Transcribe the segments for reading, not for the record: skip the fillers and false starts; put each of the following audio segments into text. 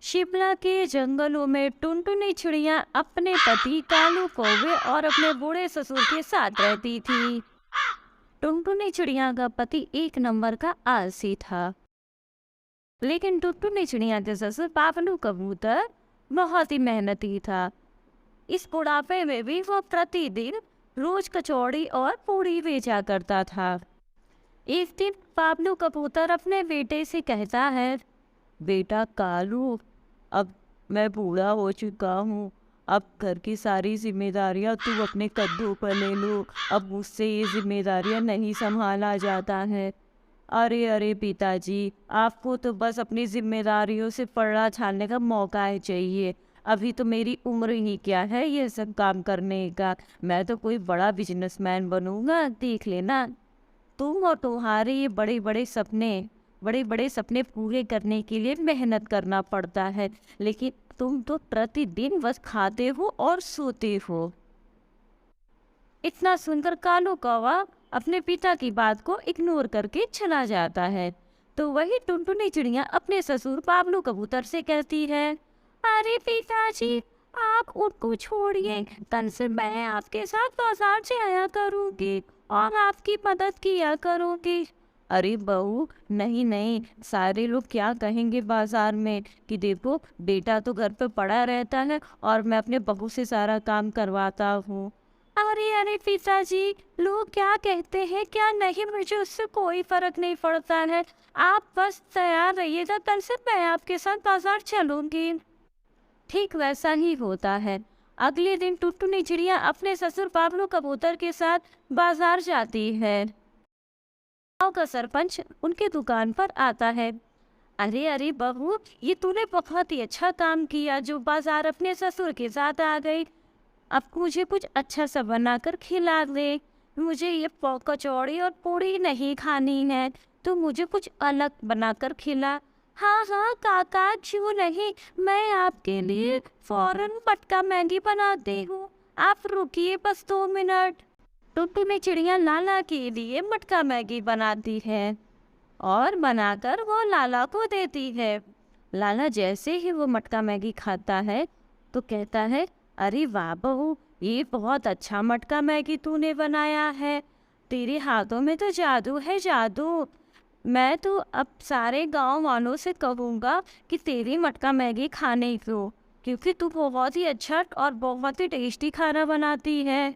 शिमला के जंगलों में टुनटुनी चिड़िया अपने पति कालू कौवे और अपने बूढ़े ससुर के साथ रहती थी। टुनटुनी चिड़िया का पति एक नंबर का आलसी था, लेकिन टुनटुनी चिड़िया के ससुर पापलू कबूतर बहुत ही मेहनती था। इस बुढ़ापे में भी वो प्रतिदिन रोज कचौड़ी और पूड़ी बेचा करता था। एक दिन पापलू कबूतर अपने बेटे से कहता है, बेटा कालू, अब मैं बूढ़ा हो चुका हूँ। अब घर की सारी जिम्मेदारियाँ तू अपने कंधों पर ले लो। अब मुझसे ये जिम्मेदारियाँ नहीं संभाला जाता है। अरे अरे पिताजी, आपको तो बस अपनी जिम्मेदारियों से पलड़ा झाड़ने का मौका ही चाहिए। अभी तो मेरी उम्र ही क्या है ये सब काम करने का। मैं तो कोई बड़ा बिजनेसमैन बनूंगा, देख लेना। तुम और तुम्हारे ये बड़े बड़े सपने पूरे करने के लिए मेहनत करना पड़ता है, लेकिन तुम तो प्रतिदिन बस खाते हो और सोते हो। इतना सुनकर कालू कौवा अपने पिता की बात को इग्नोर करके चला जाता है। तो वही टुनटुनी चिड़िया अपने ससुर पापलू कबूतर से कहती है, अरे पिताजी, आप उनको छोड़िए, कल से मैं आपके साथ बाजार जाया करूंगी और आपकी मदद किया करूंगी। अरे बहू, नहीं नहीं, सारे लोग क्या कहेंगे बाजार में कि देखो बेटा तो घर पे पड़ा रहता है और मैं अपने बहू से सारा काम करवाता हूँ। अरे अरे पिताजी, लोग क्या कहते हैं क्या नहीं, मुझे उससे कोई फर्क नहीं पड़ता है। आप बस तैयार रहिएगा, कल से मैं आपके साथ बाजार चलूंगी। ठीक वैसा ही होता है। अगले दिन टुनटुनी चिड़िया अपने ससुर पापलू कबूतर के साथ बाजार जाती है। गांव का सरपंच उनके दुकान पर आता है। अरे अरे बहू, ये तूने बहुत ही अच्छा काम किया जो बाजार अपने ससुर के साथ आ गई। अब मुझे कुछ अच्छा सा बनाकर खिला दे। मुझे ये कचौड़ी और पूड़ी नहीं खानी है, तो मुझे कुछ अलग बनाकर खिला। हाँ हाँ काका, क्यों नहीं, मैं आपके लिए फौरन मटका मैगी बनाती हूँ। आप रुकिए बस 2 मिनट। टुनटुनी चिड़िया लाला के लिए मटका मैगी बनाती है और बनाकर वो लाला को देती है। लाला जैसे ही वो मटका मैगी खाता है तो कहता है, अरे वाह बहू, ये बहुत अच्छा मटका मैगी तूने बनाया है। तेरे हाथों में तो जादू है, जादू। मैं तो अब सारे गांव वालों से कहूँगा कि तेरी मटका मैगी खाने को, क्योंकि तू बहुत ही अच्छा और बहुत ही टेस्टी खाना बनाती है।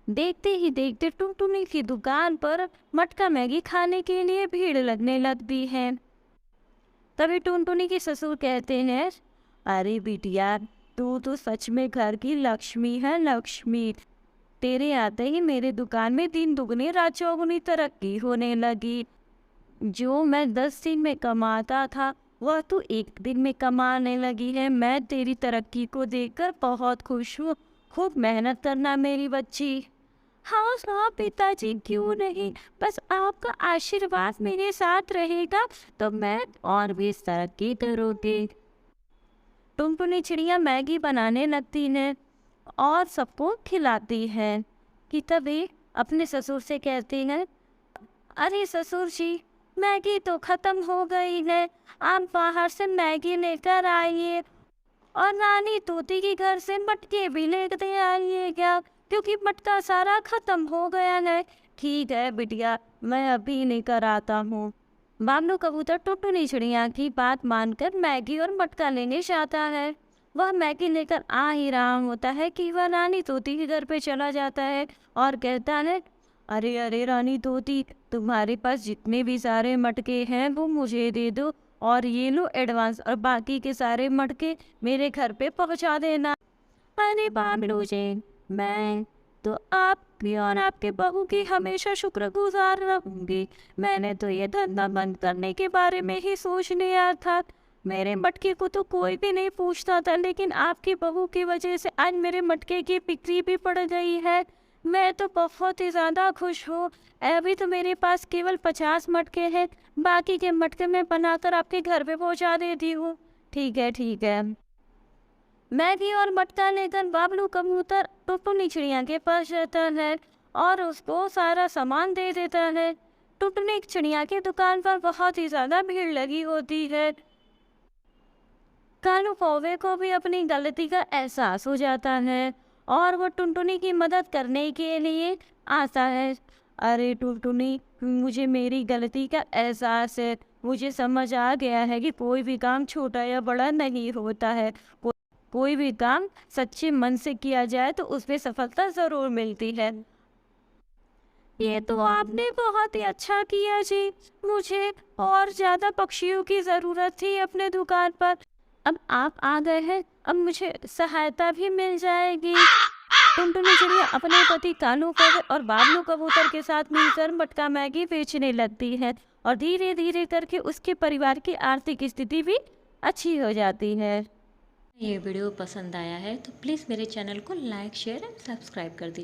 देखते ही देखते टुनटुनी की दुकान पर मटका मैगी खाने के लिए भीड़ लगने लगती है। तभी टुनटुनी के ससुर कहते हैं, अरे बिटिया, तू तो सच में घर की लक्ष्मी है, लक्ष्मी। तेरे आते ही मेरे दुकान में दिन दुगनी रात चौगुनी तरक्की होने लगी। जो मैं 10 दिन में कमाता था वह तू एक दिन में कमाने लगी है। मैं तेरी तरक्की को देखकर बहुत खुश हूँ। खूब मेहनत करना मेरी बच्ची। हाँ हाँ पिताजी, क्यों नहीं, बस आपका आशीर्वाद मेरे साथ रहेगा तो मैं और भी तरक्की करूँगी। टुनटुनी चिड़िया मैगी बनाने लगती है और सबको खिलाती है कि तभी अपने ससुर से कहती है, अरे ससुर जी, मैगी तो खत्म हो गई है, आप बाहर से मैगी लेकर आइए और नानी तोती के घर से मटके भी लेकर आइएगा, क्योंकि मटका सारा खत्म हो गया है। ठीक है बिटिया, मैं अभी लेकर आता हूँ। बाबलू कबूतर टुनटुनी चिड़िया की बात मानकर मैगी और मटका लेने जाता है। वह मैगी लेकर आ ही रहा होता है कि वह रानी तोती के घर पे चला जाता है और कहता है, अरे अरे रानी तोती, तुम्हारे पास जितने भी सारे मटके हैं वो मुझे दे दो और ये लो एडवांस, और बाकी के सारे मटके मेरे घर पे पहुंचा देना। अरे बाबलू जी, मैं तो आपकी और आपके बहू की हमेशा शुक्रगुजार रहूंगी। मैंने तो ये धंधा बंद करने के बारे में ही सोच लिया था। मेरे मटके को तो कोई भी नहीं पूछता था, लेकिन आपकी बहू की वजह से आज मेरे मटके की बिक्री भी बढ़ गई है। मैं तो बहुत ही ज़्यादा खुश हूँ। अभी तो मेरे पास केवल 50 मटके हैं, बाकी के मटके मैं बनाकर आपके घर पे पहुँचा देती हूँ। ठीक है ठीक है। मैगी और मटका लेकर बाबलू कबूतर टुनटुनी चिड़िया के पास जाता है और उसको सारा सामान दे देता है। टुनटुनी चिड़िया की दुकान पर बहुत ही ज़्यादा भीड़ लगी होती है। कालू कौवे को भी अपनी गलती का एहसास हो जाता है और वो टुनटुनी की मदद करने के लिए आता है। अरे टुनटुनी, मुझे मेरी गलती का एहसास है। मुझे समझ आ गया है कि कोई भी काम छोटा या बड़ा नहीं होता है। कोई भी काम सच्चे मन से किया जाए तो उसमें सफलता ज़रूर मिलती है। ये तो आपने बहुत ही अच्छा किया जी। मुझे और ज़्यादा पक्षियों की ज़रूरत थी अपने दुकान पर। अब आप आ गए हैं, अब मुझे सहायता भी मिल जाएगी। टुनटुनी चिड़िया अपने पति कालू कौवे और बाबलू कबूतर के साथ मिलकर मटका मैगी बेचने लगती है और धीरे धीरे करके उसके परिवार की आर्थिक स्थिति भी अच्छी हो जाती है। ये वीडियो पसंद आया है तो प्लीज़ मेरे चैनल को लाइक शेयर एंड सब्सक्राइब कर दीजिए।